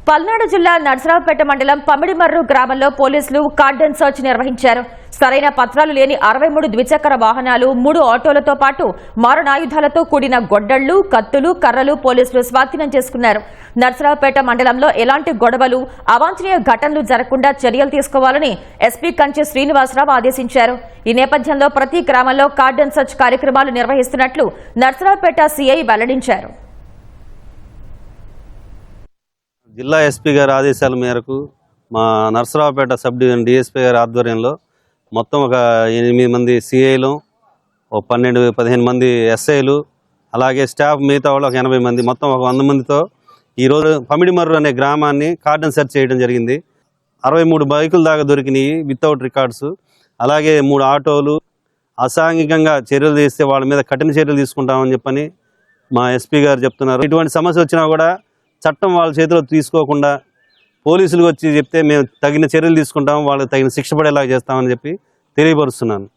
పల్నాడు జిల్లా నర్సరావుపేట మండలం పమిడిమర్రు గ్రామంలో పోలీసులు కార్డన్ సర్చ్ నిర్వహించారు. సరైన పత్రాలు లేని 63 ద్విచక్ర వాహనాలు, 3 ఆటోలతో పాటు మారణాయుధాలతో కూడిన గొడ్డళ్లు, కత్తులు, కర్రలు పోలీసులు స్వాధీనం చేసుకున్నారు. నర్సరావుపేట మండలంలో ఎలాంటి గొడవలు, అవాంఛనీయ ఘటనలు జరగకుండా చర్యలు తీసుకోవాలని ఎస్పీ కంచె శ్రీనివాసరావు ఆదేశించారు. ఈ నేపథ్యంలో ప్రతి గ్రామంలో కార్డన్ సర్చ్ కార్యక్రమాలు నిర్వహిస్తున్నట్లు నర్సరావుపేట సీఐ వెల్లడించారు. జిల్లా ఎస్పీ గారి ఆదేశాల మేరకు మా నర్సరావుపేట సబ్ డివిజన్ డిఎస్పీ గారి ఆధ్వర్యంలో మొత్తం ఒక 8 మంది సిఐలు, 12-15 మంది ఎస్ఐలు, అలాగే స్టాఫ్ మిగతా వాళ్ళు ఒక 80 మంది, మొత్తం ఒక 100 మందితో ఈరోజు పమిడిమర్రు అనే గ్రామాన్ని కార్డన్ సెర్చ్ చేయడం జరిగింది. 63 బైకుల దాకా దొరికినాయి వితౌట్ రికార్డ్స్. అలాగే 3 ఆటోలు. అసాంఘికంగా చర్యలు తీస్తే వాళ్ళ మీద కఠిన చర్యలు తీసుకుంటామని చెప్పని మా ఎస్పీ గారు చెప్తున్నారు. ఇటువంటి సమస్య వచ్చినా కూడా చట్టం వాళ్ళ చేతిలో తీసుకోకుండా పోలీసులకు వచ్చి చెప్తే మేము తగిన చర్యలు తీసుకుంటాం, వాళ్ళకి తగిన శిక్ష పడేలాగా చేస్తామని చెప్పి తెలియపరుస్తున్నాను.